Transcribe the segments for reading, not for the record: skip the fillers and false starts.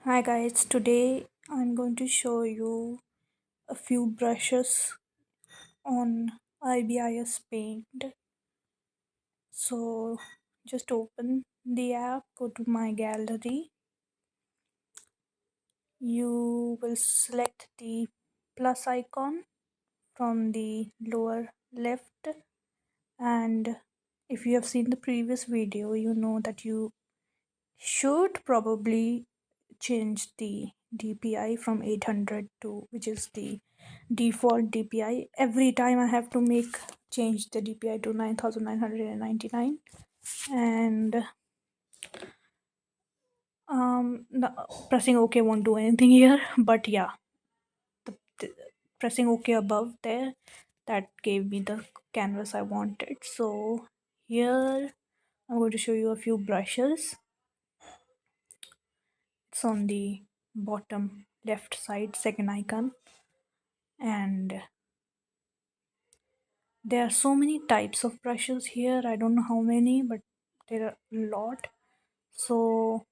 Hi guys, today I'm going to show you a few brushes on IBIS Paint. So just open the app, go to my gallery. You will select the plus icon from the lower left, and if you have seen the previous video, you know that you should probably change the DPI from 800 to which is the default DPI. Every time I have to change the DPI to 9999, and no, pressing OK won't do anything here. But yeah, the, pressing OK above there, that gave me the canvas I wanted. So here I'm going to show you a few brushes. It's on the bottom left side, second icon, and there are so many types of brushes here. I don't know how many, but there are a lot. So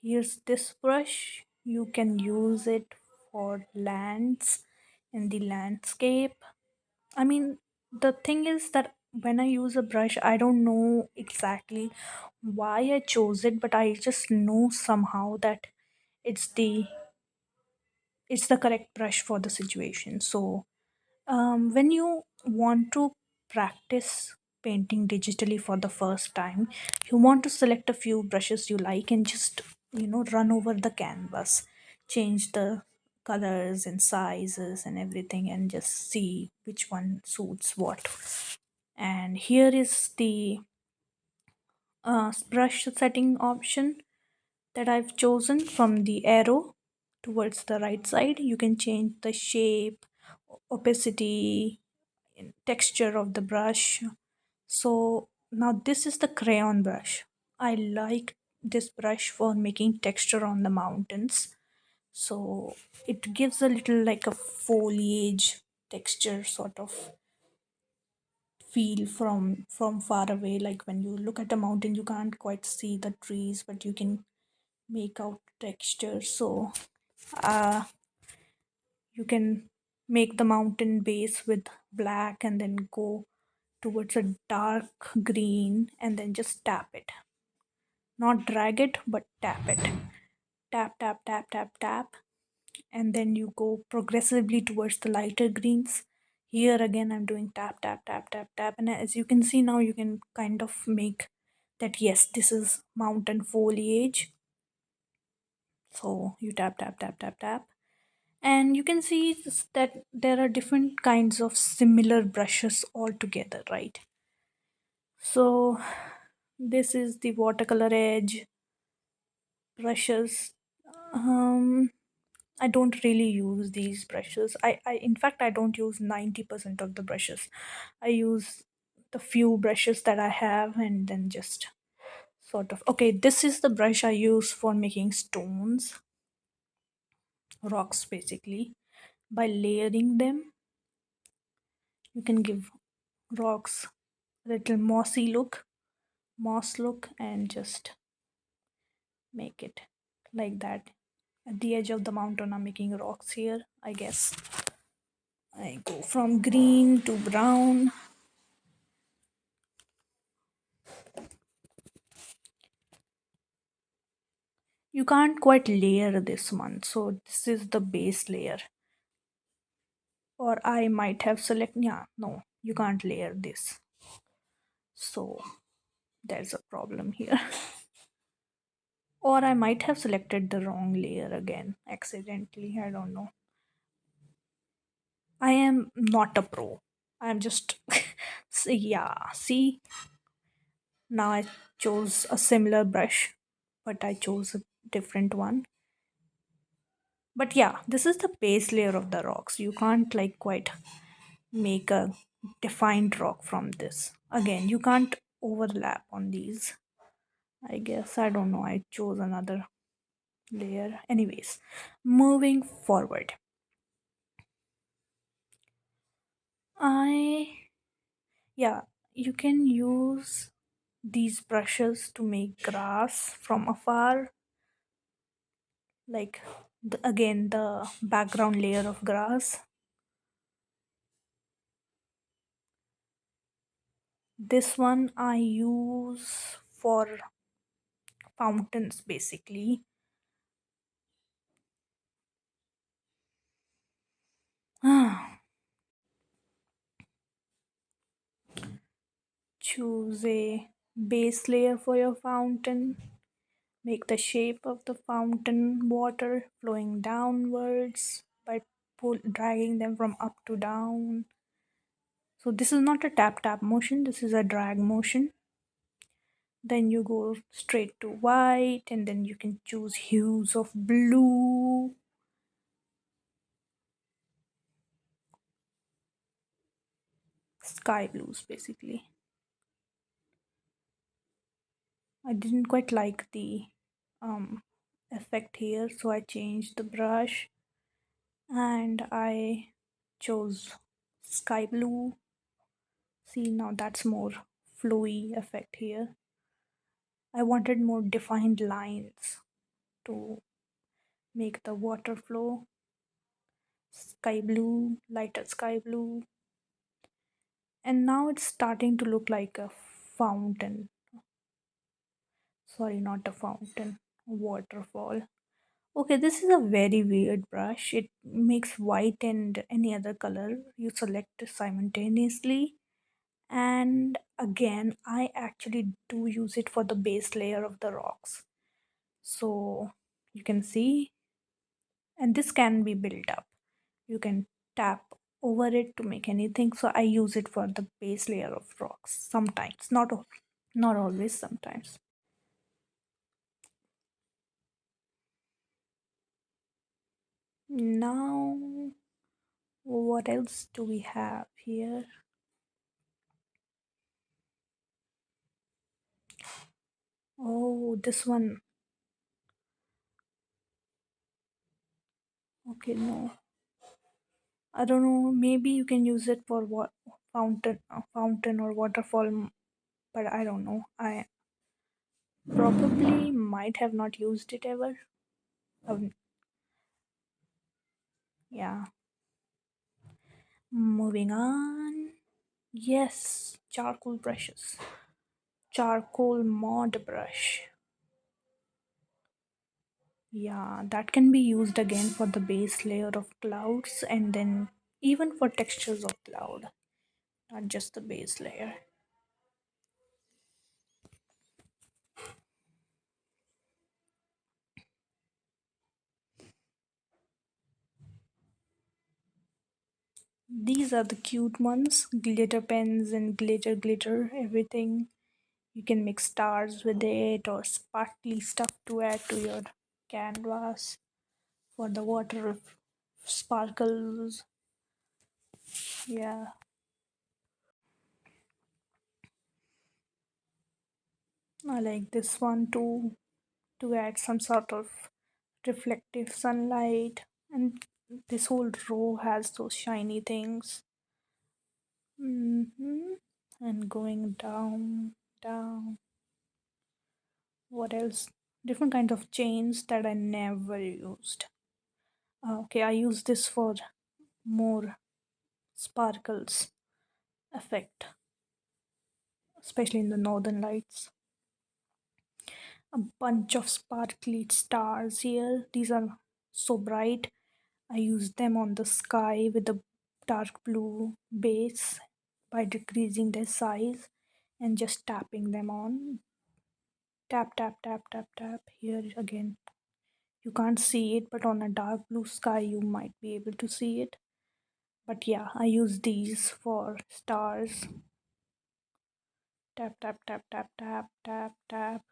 here's this brush. You can use it for lands in the landscape. I mean, the thing is that when I use a brush, I don't know exactly why I chose it, but I just know somehow that it's the it's the correct brush for the situation. So when you want to practice painting digitally for the first time, you want to select a few brushes you like and just run over the canvas, change the colors and sizes and everything, and just see which one suits what. And here is the brush setting option that I've chosen. From the arrow towards the right side, you can change the shape, opacity, and texture of the brush. So now this is the crayon brush. I like this brush for making texture on the mountains. So it gives a little like a foliage texture sort of feel from far away. Like when you look at a mountain, you can't quite see the trees, but you can make out texture. So uh, you can make the mountain base with black and then go towards a dark green and then just tap it. Not drag it, but tap it. Tap, tap, tap, tap, tap. And then you go progressively towards the lighter greens. Here again, I'm doing tap, tap, tap, tap, tap. And as you can see now, you can kind of make that yes, this is mountain foliage. So you tap, tap, tap, tap, tap. And you can see that there are different kinds of similar brushes all together, right? So this is the watercolor edge brushes. um I don't really use these brushes. I in fact I don't use 90% of the brushes. I use the few brushes that I have and then just sort of okay, this is the brush I use for making stones, rocks basically. By layering them, you can give rocks a little moss look, and just make it like that. At the edge of the mountain, I'm making rocks here, I guess. I go from green to brown. You can't quite layer this one, so this is the base layer. Or I might have selected, yeah, no, you can't layer this. So there's a problem here. Or I might have selected the wrong layer again accidentally. I don't know. I am not a pro. I'm just, yeah, see, now I chose a similar brush, but I chose a different one. But yeah, this is the base layer of the rocks. You can't like quite make a defined rock from this. Again, you can't overlap on these. I guess I don't know. I chose another layer. Anyways, moving forward. I yeah, you can use these brushes to make grass from afar. like again the background layer of grass. This one I use for fountains basically. Choose a base layer for your fountain. Make the shape of the fountain water flowing downwards by dragging them from up to down. So this is not a tap tap motion, this is a drag motion. Then you go straight to white, and then you can choose hues of blue, sky blues basically. I didn't quite like the um, effect here, so I changed the brush and I chose sky blue. See, now that's more flowy effect here. I wanted more defined lines to make the water flow. Sky blue, lighter sky blue, and now it's starting to look like a fountain. Sorry, not a fountain, a waterfall. Okay, this is a very weird brush. It makes white and any other color you select simultaneously. And again, I actually do use it for the base layer of the rocks. So you can see, and this can be built up. You can tap over it to make anything. So I use it for the base layer of rocks sometimes, not always, sometimes. Now, what else do we have here? Oh, this one. Okay, no. I don't know. Maybe you can use it for what fountain or waterfall, but I don't know. I probably might have not used it ever. Um, yeah. Moving on. Yes, charcoal brushes. Charcoal mod brush. Yeah, that can be used again for the base layer of clouds and then even for textures of cloud, not just the base layer. These are the cute ones, glitter pens and glitter, everything. You can make stars with it or sparkly stuff to add to your canvas for the water sparkles. Yeah, I like this one too, to add some sort of reflective sunlight. And this whole row has those shiny things. And going down, down. What else? Different kinds of chains that I never used. Okay, I use this for more sparkles effect, especially in the northern lights. A bunch of sparkly stars here. These are so bright. I use them on the sky with a dark blue base by decreasing their size and just tapping them on. Tap, tap, tap, tap, tap. Here again, you can't see it, but on a dark blue sky, you might be able to see it. But yeah, I use these for stars. Tap, tap, tap, tap, tap, tap, tap.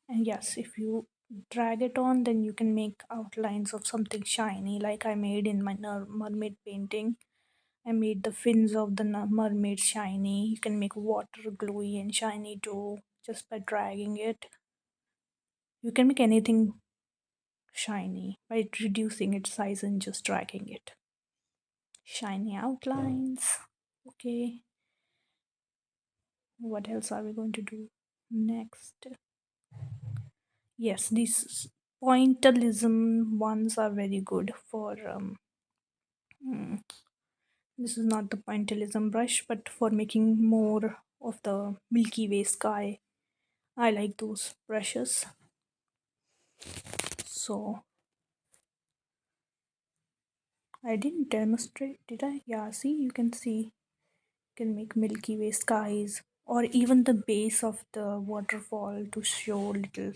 And yes, if you drag it on, then you can make outlines of something shiny, like I made in my mermaid painting. I made the fins of the mermaid shiny. You can make water glowy and shiny too, just by dragging it. You can make anything shiny by reducing its size and just dragging it. Shiny outlines. Okay, what else are we going to do next? Yes, these Pointillism ones are very good for mm, this is not the pointillism brush, but for making more of the Milky Way sky. I like those brushes. So I didn't demonstrate, did I? Yeah, see, you can see, you can make Milky Way skies, or even the base of the waterfall to show little,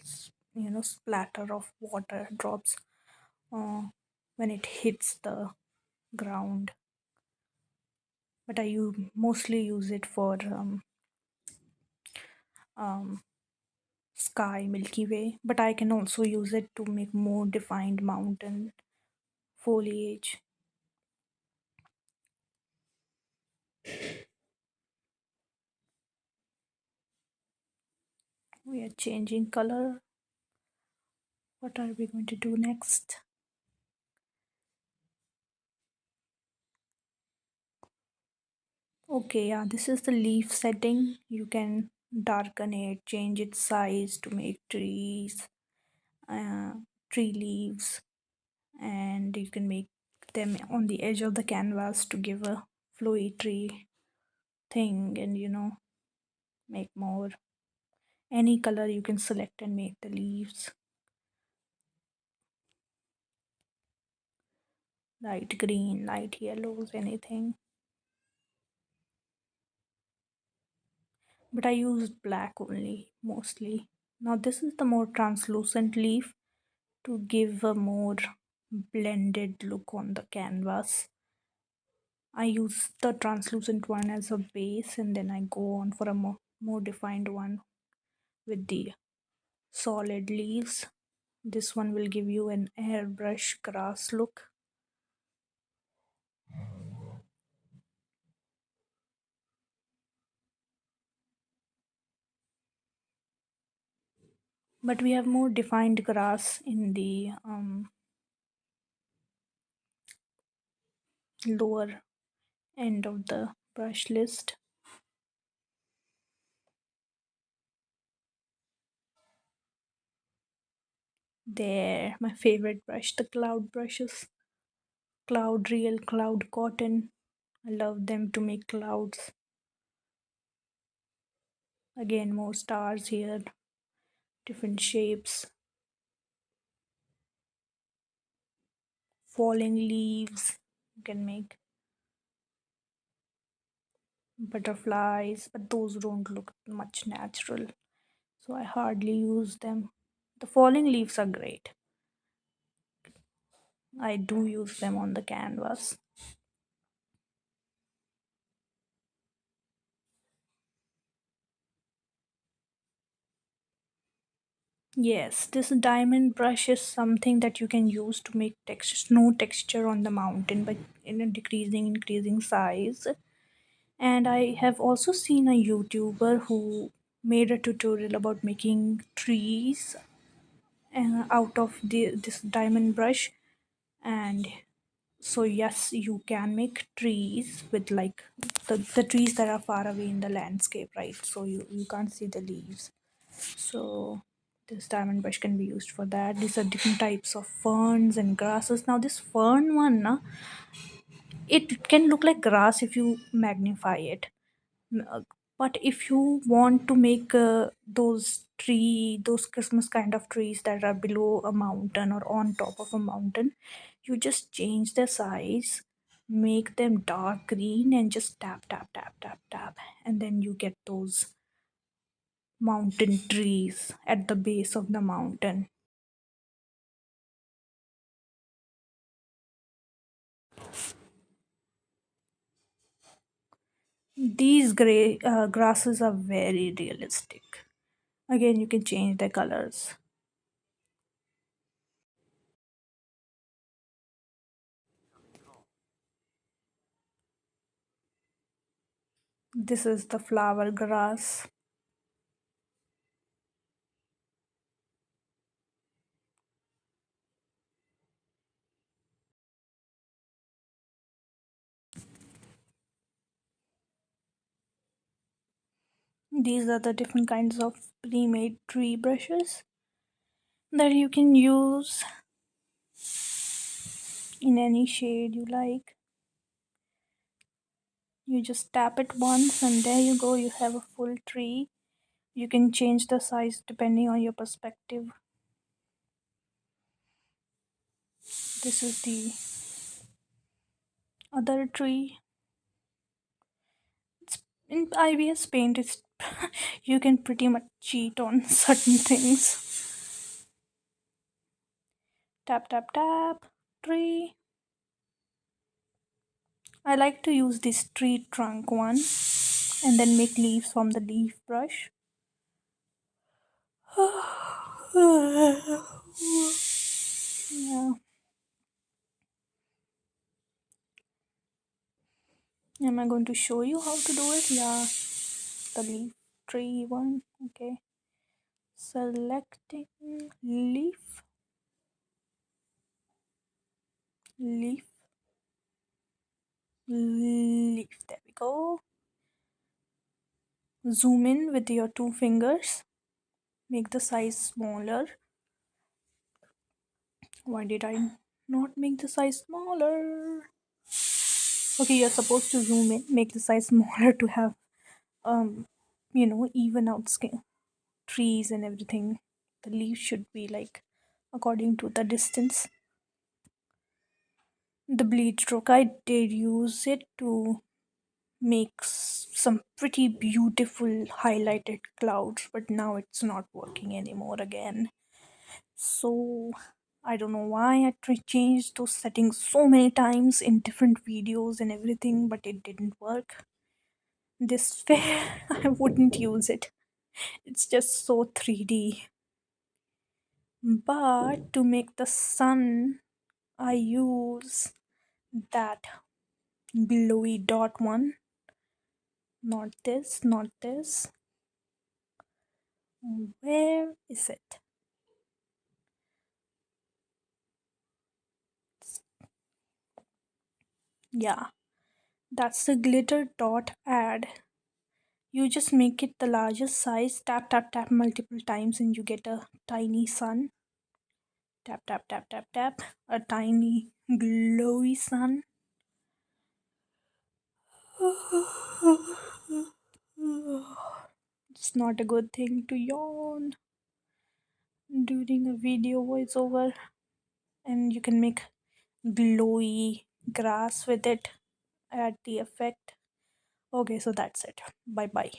splatter of water drops uh, when it hits the ground. But mostly use it for um, sky, Milky Way. But I can also use it to make more defined mountain foliage. We are changing color. What are we going to do next? Okay, yeah, this is the leaf setting. You can darken it, change its size to make uh, tree leaves, and you can make them on the edge of the canvas to give a flowy tree thing, and make more. Any color you can select and make the leaves light green, light yellows, anything. But I use black only mostly. Now, this is the more translucent leaf to give a more blended look on the canvas. I use the translucent one as a base, and then I go on for a more defined one with the solid leaves. This one will give you an airbrush grass look. But we have more defined grass in the lower end of the brush list. There, my favorite brush, the cloud brushes. Cloud real, cloud cotton. I love them to make clouds. Again, more stars here, different shapes, falling leaves. You can make butterflies, but those don't look much natural, so I hardly use them. The falling leaves are great. I do use them on the canvas. Yes, this diamond brush is something that you can use to make snow texture on the mountain, but in a increasing size. And I have also seen a YouTuber who made a tutorial about making trees out of this diamond brush. And so yes, you can make trees with like the trees that are far away in the landscape, right? So you can't see the leaves. So this diamond brush can be used for that. These are different types of ferns and grasses. Now this fern one, na, it can look like grass if you magnify it. Uh, but if you want to make those Christmas kind of trees that are below a mountain or on top of a mountain, you just change their size, make them dark green, and just tap, tap, tap, tap, tap, and then you get those mountain trees at the base of the mountain. These gray grasses are very realistic. Again, you can change the colors. This is the flower grass. These are the different kinds of pre-made tree brushes. that you can use in any shade you like. You just tap it once and there you go, you have a full tree. You can change the size depending on your perspective. This is the other tree. It's in IBS paint, it's you can pretty much cheat on certain things. Tap tap tap, tree. I like to use this tree trunk one and then make leaves from the leaf brush. Yeah. Am I going to show you how to do it? Yeah, the leaf tree one. Okay. Selecting leaf, leaf, leaf. There we go. Zoom in with your two fingers. Make the size smaller. Why did I not make the size smaller? Okay, you're supposed to zoom in, make the size smaller to have um, even out scale trees and everything. The leaf should be like according to the distance. The bleed stroke, I did use it to make some pretty beautiful highlighted clouds, but now it's not working anymore again. So I don't know why I changed those settings so many times in different videos and everything, but it didn't work. This way, I wouldn't use it. It's just so 3D. But to make the sun, I use that glowy dot one. Not this, not this. Where is it? Yeah, that's the glitter dot add. You just make it the largest size, tap, tap, tap multiple times, and you get a tiny sun. Tap, tap, tap, tap, tap. A tiny glowy sun. It's not a good thing to yawn during a video voiceover, and you can make glowy grass with it, add the effect. Okay, so that's it. Bye bye.